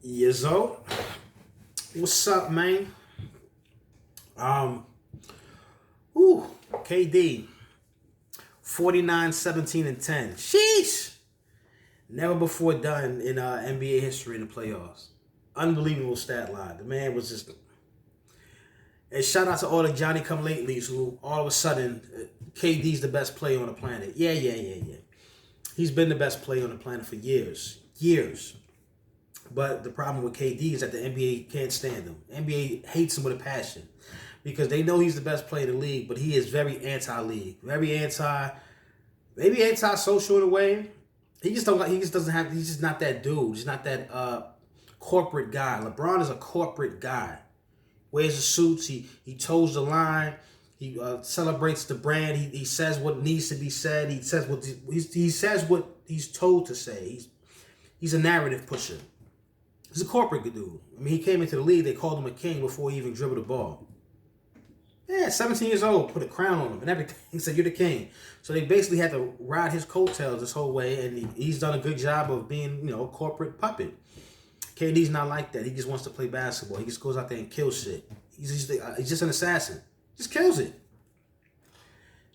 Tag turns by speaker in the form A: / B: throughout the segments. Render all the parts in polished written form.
A: Yizzo, what's up, man? Um, Ooh, KD, 49, 17, and 10. Sheesh! Never before done in NBA history in the playoffs. Unbelievable stat line. The man was just. And shout out to all the Johnny come latelys who all of a sudden KD's the best player on the planet. Yeah. He's been the best player on the planet for years. Years. But the problem with KD is that the NBA can't stand him. NBA hates him with a passion because they know he's the best player in the league, but he is very anti-league, very maybe anti-social in a way. He just don't like. He just doesn't have. He's just not that dude. He's not that corporate guy. LeBron is a corporate guy. Wears the suits. He toes the line. He celebrates the brand. He says what needs to be said. He says what he's told to say. He's a narrative pusher. He's a corporate dude. I mean, he came into the league. They called him a king before he even dribbled the ball. Yeah, 17 years old, put a crown on him and everything. He said, "You're the king." So they basically had to ride his coattails this whole way, and he's done a good job of being, a corporate puppet. KD's not like that. He just wants to play basketball. He just goes out there and kills shit. He's just an assassin. Just kills it.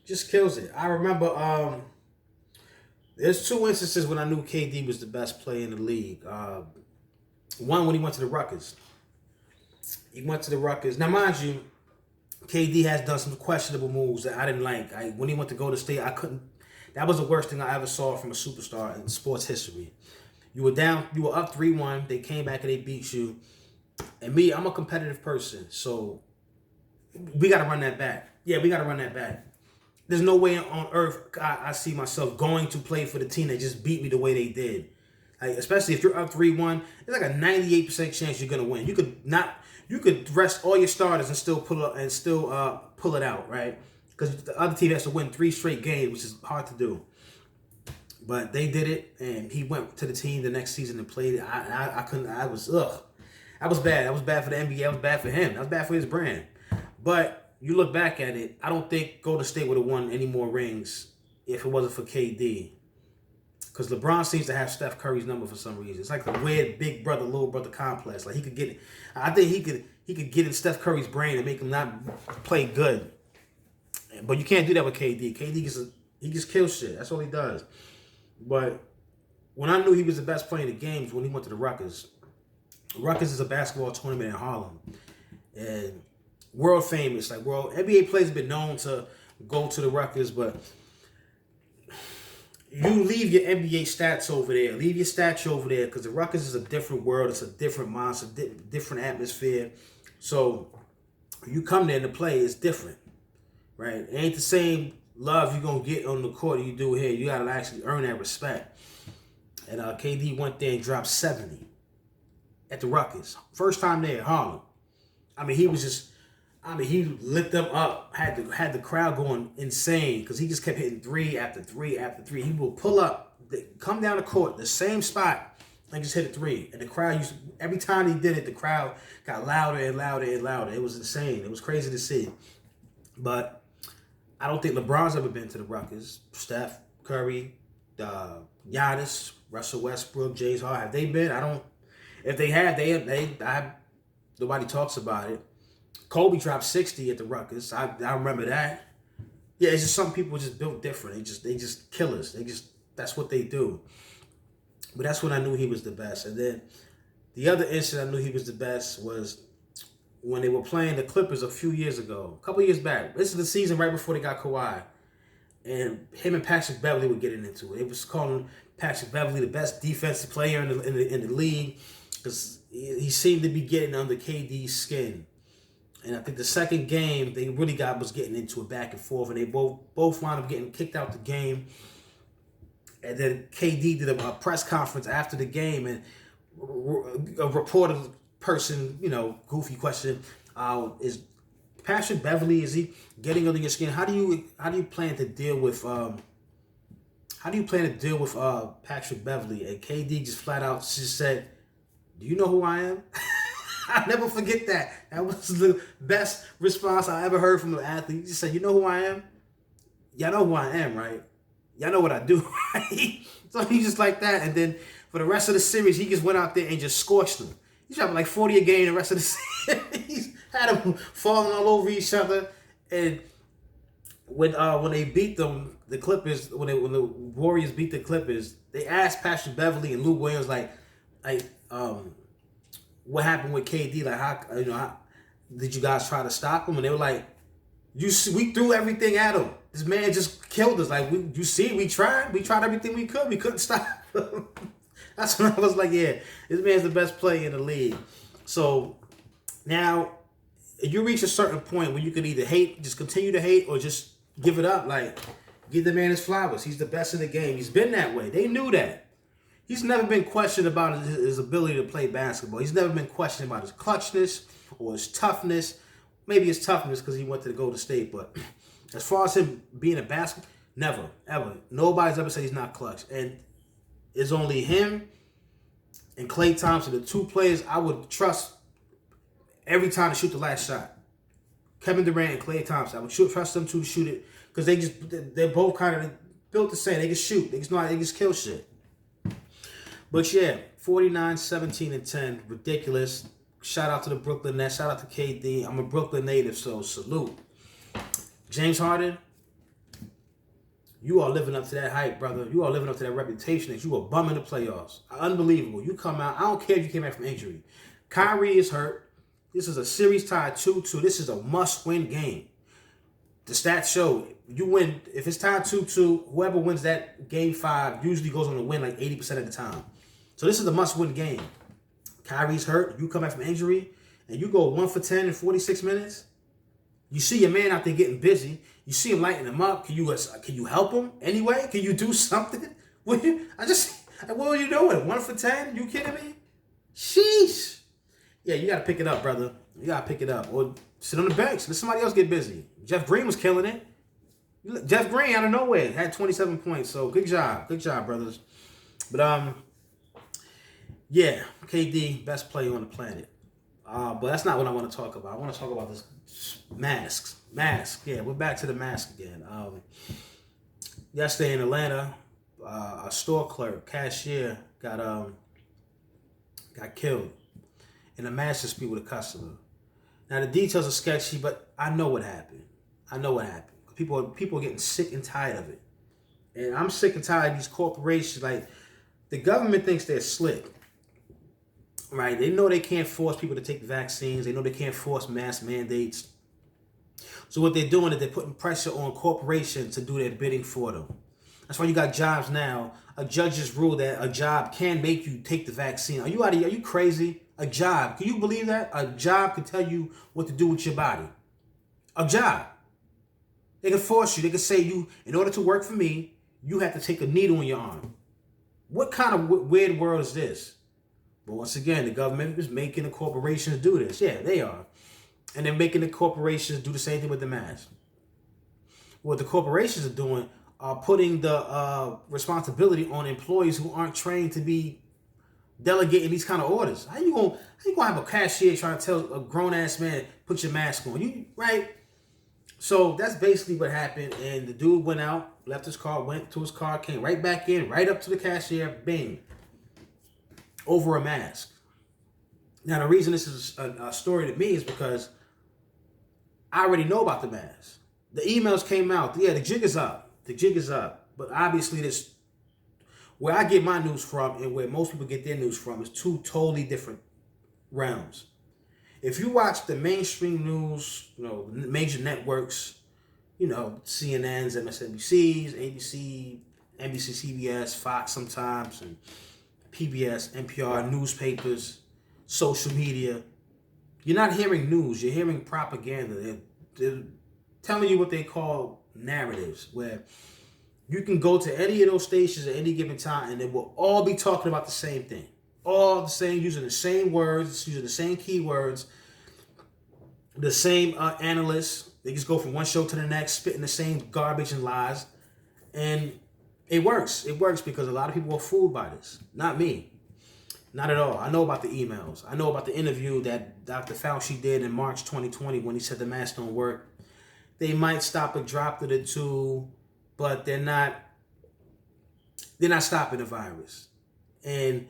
A: Just kills it. I remember there's two instances when I knew KD was the best player in the league. One when he went to the Ruckers. He went to the Ruckers. Now, mind you, KD has done some questionable moves that I didn't like. When he went to Golden State, I couldn't. That was the worst thing I ever saw from a superstar in sports history. You were down, you were up 3-1. They came back and they beat you. And me, I'm a competitive person, so we got to run that back. Yeah, we got to run that back. There's no way on earth I see myself going to play for the team that just beat me the way they did. Like, especially if you're up 3-1, it's like a 98% chance you're gonna win. You could rest all your starters and still pull it out, right? Because the other team has to win 3 straight games, which is hard to do. But they did it, and he went to the team the next season and played it. I couldn't. That was bad. That was bad for the NBA. That was bad for him. That was bad for his brand. But you look back at it, I don't think Golden State would have won any more rings if it wasn't for KD. Because LeBron seems to have Steph Curry's number for some reason. It's like the weird big brother, little brother complex. Like he could get it. I think he could get in Steph Curry's brain and make him not play good. But you can't do that with KD. He just kills shit. That's all he does. But when I knew he was the best player in the games when he went to the Ruckers. Ruckers is a basketball tournament in Harlem. And world famous. Like NBA players have been known to go to the Ruckers, but you leave your NBA stats over there. Leave your stats over there because the Ruckers is a different world. It's a different monster, different atmosphere. So you come there to play, it's different, right? It ain't the same love you're going to get on the court you do here. You got to actually earn that respect. And KD went there and dropped 70 at the Ruckers. First time there, Harlem. I mean, he lit them up, had the crowd going insane because he just kept hitting 3 after 3 after 3. He will pull up, come down the court, the same spot, and just hit a 3. And the crowd every time he did it, the crowd got louder and louder and louder. It was insane. It was crazy to see. But I don't think LeBron's ever been to the Ruckers. Steph Curry, Giannis, Russell Westbrook, James Harden. Have they been? I don't. If they have, nobody talks about it. Kobe dropped 60 at the Ruckers. I remember that. Yeah, it's just some people just built different. They just killers. That's what they do. But that's when I knew he was the best. And then the other instant I knew he was the best was when they were playing the Clippers a few years ago, a couple years back. This is the season right before they got Kawhi. And him and Patrick Beverley were getting into it. They was calling Patrick Beverley the best defensive player in the league because he seemed to be getting under KD's skin. And I think the second game they really was getting into it back and forth, and they both wound up getting kicked out the game. And then KD did a press conference after the game, and a reporter person, goofy question, is Patrick Beverley, is he getting under your skin? How do you plan to deal with Patrick Beverley? And KD just flat out just said, "Do you know who I am?" I'll never forget that. That was the best response I ever heard from an athlete. He just said, "You know who I am? Y'all know who I am, right? Y'all know what I do, right?" So he's just like that. And then For the rest of the series, he just went out there and just scorched them. He's dropping like 40 a game the rest of the series. Had them falling all over each other. And when they beat them, the Clippers, when the Warriors beat the Clippers, they asked Patrick Beverly and Lou Williams like what happened with KD? Like how did you guys try to stop him? And they were like, we threw everything at him. This man just killed us. Like we tried everything we could. We couldn't stop him. That's when I was like, yeah, this man's the best player in the league. So now, if you reach a certain point where you can either hate, just continue to hate, or just give it up. Like, give the man his flowers. He's the best in the game. He's been that way. They knew that. He's never been questioned about his ability to play basketball. He's never been questioned about his clutchness or his toughness. Maybe his toughness because he went to the Golden State. But as far as him being a basketball, never, ever. Nobody's ever said he's not clutch. And it's only him and Klay Thompson, the two players I would trust every time to shoot the last shot. Kevin Durant and Klay Thompson. I would trust them two to shoot it because they're both kind of built the same. They can shoot. They just kill shit. But yeah, 49, 17, and 10. Ridiculous. Shout out to the Brooklyn Nets. Shout out to KD. I'm a Brooklyn native, so salute. James Harden, you are living up to that hype, brother. You are living up to that reputation that you are bumming the playoffs. Unbelievable. You come out. I don't care if you came back from injury. Kyrie is hurt. This is a series tied 2-2. This is a must-win game. The stats show you win. If it's tied 2-2, whoever wins that game 5 usually goes on to win like 80% of the time. So this is a must-win game. Kyrie's hurt. You come back from injury, and you go 1 for 10 in 46 minutes. You see your man out there getting busy. You see him lighting him up. Can you help him anyway? Can you do something? What are you doing? 1 for 10? You kidding me? Sheesh. Yeah, you got to pick it up, brother. You got to pick it up. Or sit on the bench. Let somebody else get busy. Jeff Green was killing it. Jeff Green out of nowhere had 27 points. So good job. Good job, brothers. But yeah, KD, best player on the planet. But that's not what I want to talk about. I want to talk about this masks. Mask. Yeah, we're back to the mask again. Yesterday in Atlanta, a store clerk, cashier, got killed in a mask dispute with a customer. Now the details are sketchy, but I know what happened. People are getting sick and tired of it, and I'm sick and tired of these corporations. Like, the government thinks they're slick. Right, they know they can't force people to take vaccines. They know they can't force mask mandates. So what they're doing is they're putting pressure on corporations to do their bidding for them. That's why you got jobs now. A judge just ruled that a job can make you take the vaccine. Are you crazy? A job. Can you believe that? A job can tell you what to do with your body. A job. They can force you. They can say in order to work for me, you have to take a needle in your arm. What kind of weird world is this? But once again, the government is making the corporations do this. Yeah, they are. And they're making the corporations do the same thing with the mask. What the corporations are doing are putting the responsibility on employees who aren't trained to be delegating these kind of orders. How you gonna have a cashier trying to tell a grown-ass man, put your mask on? Right? So that's basically what happened. And the dude went out, left his car, went to his car, came right back in, right up to the cashier, bing. Over a mask. Now, the reason this is a story to me is because I already know about the mask. The emails came out. Yeah, the jig is up. But obviously, where I get my news from and where most people get their news from is two totally different realms. If you watch the mainstream news, major networks, CNNs, MSNBCs, ABC, CBS, Fox sometimes, and PBS, NPR, newspapers, social media. You're not hearing news. You're hearing propaganda. They're telling you what they call narratives, where you can go to any of those stations at any given time and they will all be talking about the same thing. All the same, using the same words, using the same keywords, the same analysts. They just go from one show to the next, spitting the same garbage and lies. And it works. It works because a lot of people are fooled by this. Not me. Not at all. I know about the emails. I know about the interview that Dr. Fauci did in March 2020 when he said the masks don't work. They might stop a droplet or two, but they're not stopping the virus. And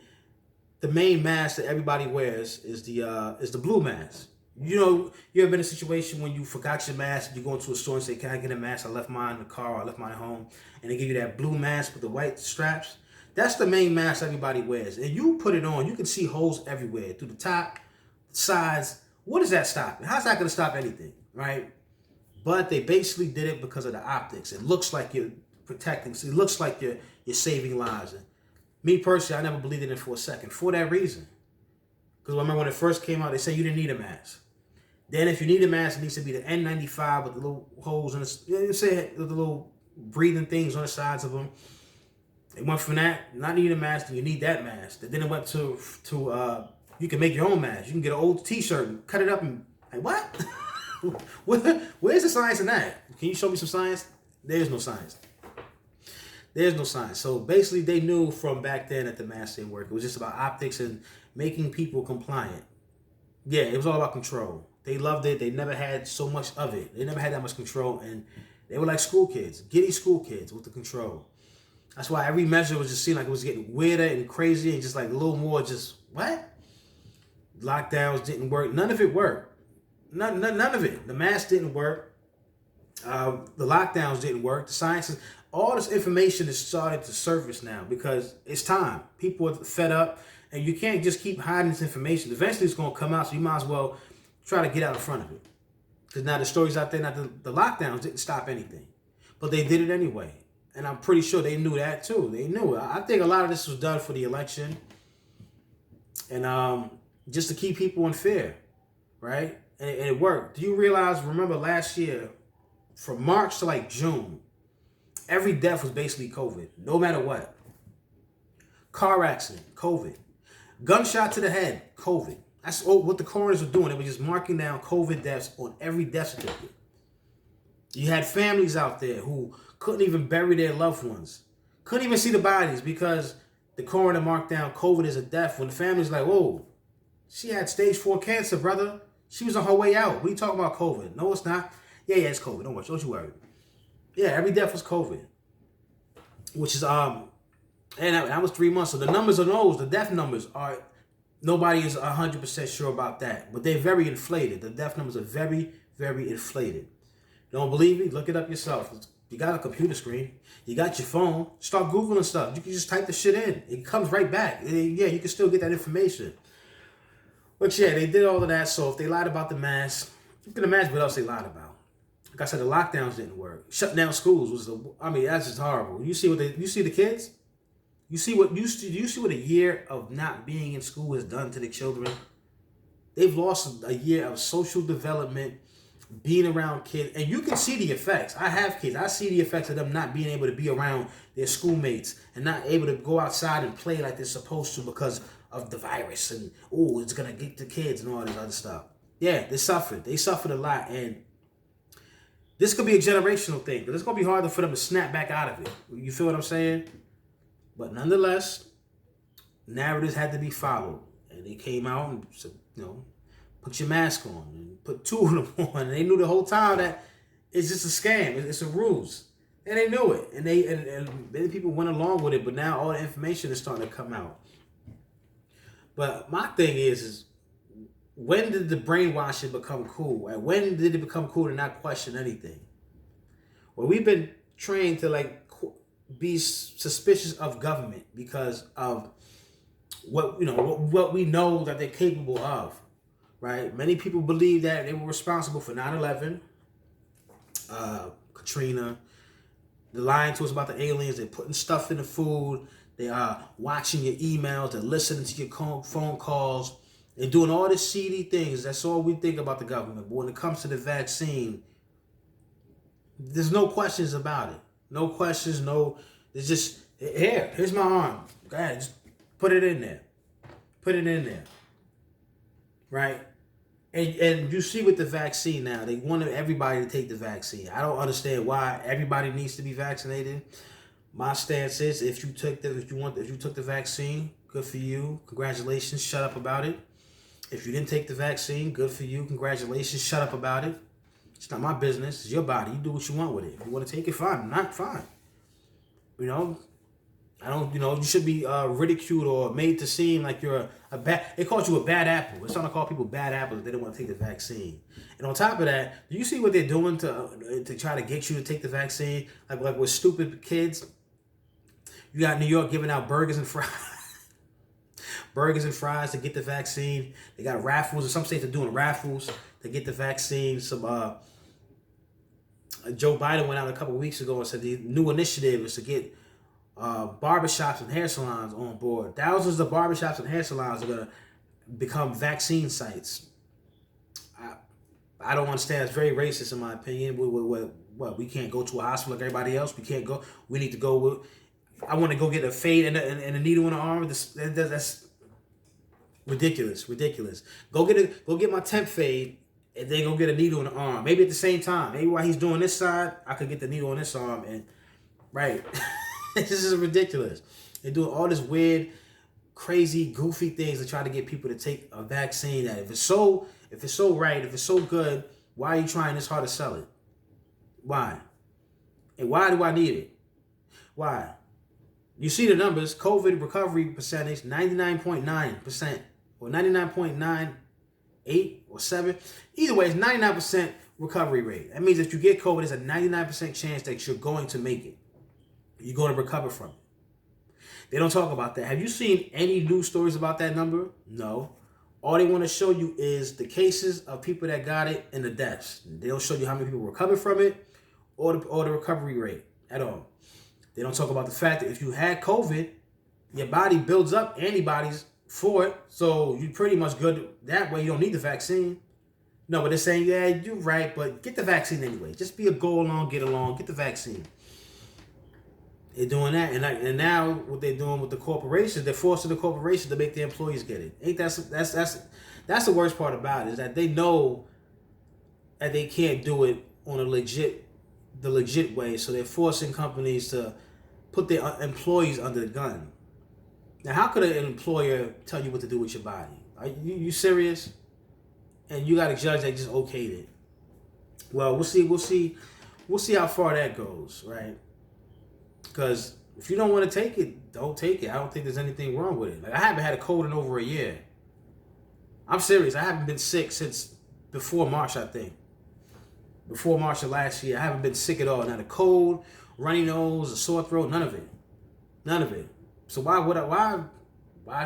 A: the main mask that everybody wears is the blue mask. You know, you ever been in a situation when you forgot your mask, you go into a store and say, "Can I get a mask? I left mine in the car, or I left mine at home," and they give you that blue mask with the white straps. That's the main mask everybody wears, and you put it on, you can see holes everywhere through the top, sides. What does that stop? How's that going to stop anything, right? But they basically did it because of the optics. It looks like you're protecting. So it looks like you're saving lives. And me personally, I never believed in it for a second for that reason. Because remember when it first came out, they said you didn't need a mask. Then if you need a mask, it needs to be the N95 with the little holes in the, you say the little breathing things on the sides of them. It went from that, not needing a mask, to you need that mask. And then it went to you can make your own mask. You can get an old T-shirt and cut it up and like what? Where's the science in that? Can you show me some science? There's no science. There's no science. So basically, they knew from back then that the mask didn't work. It was just about optics and making people compliant. Yeah, it was all about control. They loved it. They never had so much of it. They never had that much control, and they were like school kids, giddy school kids with the control. That's why every measure was just seemed like it was getting weirder and crazier and just like a little more just, what? Lockdowns didn't work. None of it worked. None of it. The mask didn't work. The lockdowns didn't work. The sciences, all this information is starting to surface now because it's time. People are fed up, and you can't just keep hiding this information. Eventually, it's going to come out, so you might as well try to get out in front of it. Because now the stories out there, now the lockdowns didn't stop anything, but they did it anyway. And I'm pretty sure they knew that too. They knew it. I think a lot of this was done for the election, and just to keep people in fear, right? And it worked. Do you realize? Remember last year, from March to like June, every death was basically COVID, no matter what. Car accident, COVID. Gunshot to the head, COVID. That's what the coroners were doing. They were just marking down COVID deaths on every death certificate. You had families out there who couldn't even bury their loved ones. Couldn't even see the bodies because the coroner marked down COVID as a death. When the family's like, whoa, she had stage 4 cancer, brother. She was on her way out. What are you talking about COVID? No, it's not. Yeah, it's COVID. Don't you worry. Yeah, every death was COVID. Which is, and that was 3 months. So the numbers on those, the death numbers are, nobody is 100% sure about that. But they're very inflated. The death numbers are very, very inflated. You don't believe me? Look it up yourself. You got a computer screen. You got your phone. Start Googling stuff. You can just type the shit in. It comes right back. Yeah, you can still get that information. But yeah, they did all of that. So if they lied about the mask, you can imagine what else they lied about. Like I said, the lockdowns didn't work. Shut down schools was, that's just horrible. You see the kids? You see what a year of not being in school has done to the children? They've lost a year of social development, being around kids, and you can see the effects. I have kids. I see the effects of them not being able to be around their schoolmates and not able to go outside and play like they're supposed to because of the virus and it's gonna get the kids and all this other stuff. Yeah, they suffered. They suffered a lot, and this could be a generational thing, but it's gonna be harder for them to snap back out of it. You feel what I'm saying? But nonetheless, narratives had to be followed, and they came out and said, put your mask on, and put 2 of them on. And they knew the whole time that it's just a scam. It's a ruse. And they knew it. And many people went along with it, but now all the information is starting to come out. But my thing is when did the brainwashing become cool? And when did it become cool to not question anything? Well, we've been trained to be suspicious of government because of what we know that they're capable of. Right? Many people believe that they were responsible for 9/11, Katrina. They're lying to us about the aliens. They're putting stuff in the food. They are watching your emails. They're listening to your phone calls. They're doing all these seedy things. That's all we think about the government. But when it comes to the vaccine, there's no questions about it. No questions. No. It's just, here's my arm. Go ahead. Just put it in there. Put it in there. Right? And you see with the vaccine now, they wanted everybody to take the vaccine. I don't understand why everybody needs to be vaccinated. My stance is if you took the vaccine, good for you. Congratulations. Shut up about it. If you didn't take the vaccine, good for you. Congratulations. Shut up about it. It's not my business. It's your body. You do what you want with it. If you want to take it, fine. Not fine. I don't, you should be ridiculed or made to seem like you're a bad. They called you a bad apple. It's trying to call people bad apples if they don't want to take the vaccine. And on top of that, do you see what they're doing to try to get you to take the vaccine? Like with stupid kids. You got New York giving out burgers and fries, burgers and fries to get the vaccine. They got raffles, and some states are doing raffles to get the vaccine. Some Joe Biden went out a couple of weeks ago and said the new initiative is to get barbershops and hair salons on board. Thousands of barbershops and hair salons are going to become vaccine sites. I don't understand. It's very racist in my opinion. What we can't go to a hospital like everybody else. We can't go. We need to go. I want to go get a fade and a needle in the arm. That's ridiculous. Ridiculous. Go get my temp fade and then go get a needle in the arm. Maybe at the same time. Maybe while he's doing this side, I could get the needle on this arm and right. This is ridiculous. They're doing all this weird, crazy, goofy things to try to get people to take a vaccine. That if it's so right, if it's so good, why are you trying this hard to sell it? Why? And why do I need it? Why? You see the numbers. COVID recovery percentage 99.9% or 99.98 or 7. Either way, it's 99% recovery rate. That means if you get COVID, there's a 99% chance that you're going to make it. You're going to recover from it. They don't talk about that. Have you seen any news stories about that number? No. All they want to show you is the cases of people that got it and the deaths. They don't show you how many people recovered from it or the recovery rate at all. They don't talk about the fact that if you had COVID, your body builds up antibodies for it. So you're pretty much good that way. You don't need the vaccine. No, but they're saying, yeah, you're right, but get the vaccine anyway. Just be a go along, get along, get the vaccine. They're doing that, and now what they're doing with the corporations, they're forcing the corporations to make the employees get it. Ain't that's the worst part about it, is that they know that they can't do it on the legit way, so they're forcing companies to put their employees under the gun. Now, how could an employer tell you what to do with your body? Are you serious? And you got a judge that just okayed it. Well, we'll see how far that goes, right? Because if you don't want to take it, don't take it. I don't think there's anything wrong with it. Like, I haven't had a cold in over a year. I'm serious. I haven't been sick since before March, I think. Before March of last year, I haven't been sick at all. Not a cold, runny nose, a sore throat, none of it. None of it. So why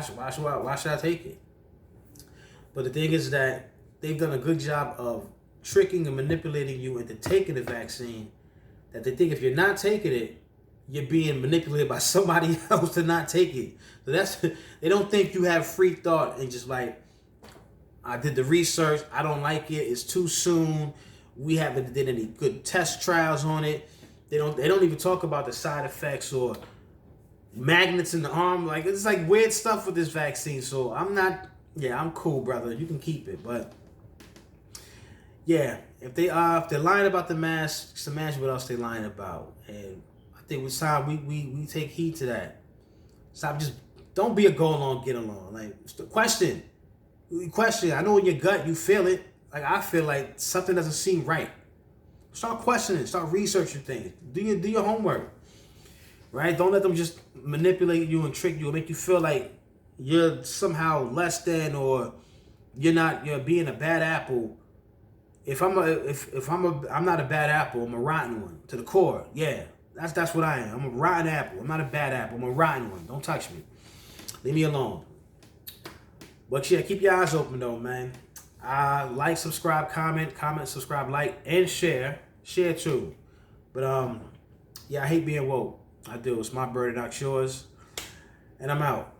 A: should I take it? But the thing is that they've done a good job of tricking and manipulating you into taking the vaccine, that they think if you're not taking it, you're being manipulated by somebody else to not take it. So they don't think you have free thought and just like, I did the research, I don't like it, it's too soon, we haven't did any good test trials on it. They don't even talk about the side effects or magnets in the arm. Like, it's like weird stuff with this vaccine. So I'm cool, brother. You can keep it. But yeah, if they're lying about the mask, just imagine what else they're lying about. And I think it's time we take heed to that. Stop, just don't be a go along, get along. Like, question. I know in your gut you feel it. Like, I feel like something doesn't seem right. Start questioning. Start researching things. Do your homework. Right? Don't let them just manipulate you and trick you and make you feel like you're somehow less than, or you're being a bad apple. I'm not a bad apple. I'm a rotten one to the core. Yeah, that's what I am. I'm a rotten apple. I'm not a bad apple. I'm a rotten one. Don't touch me. Leave me alone. But yeah, keep your eyes open though, man. Like, subscribe, comment, subscribe, like, and share. Share too. But yeah, I hate being woke. I do. It's my burden, not yours. And I'm out.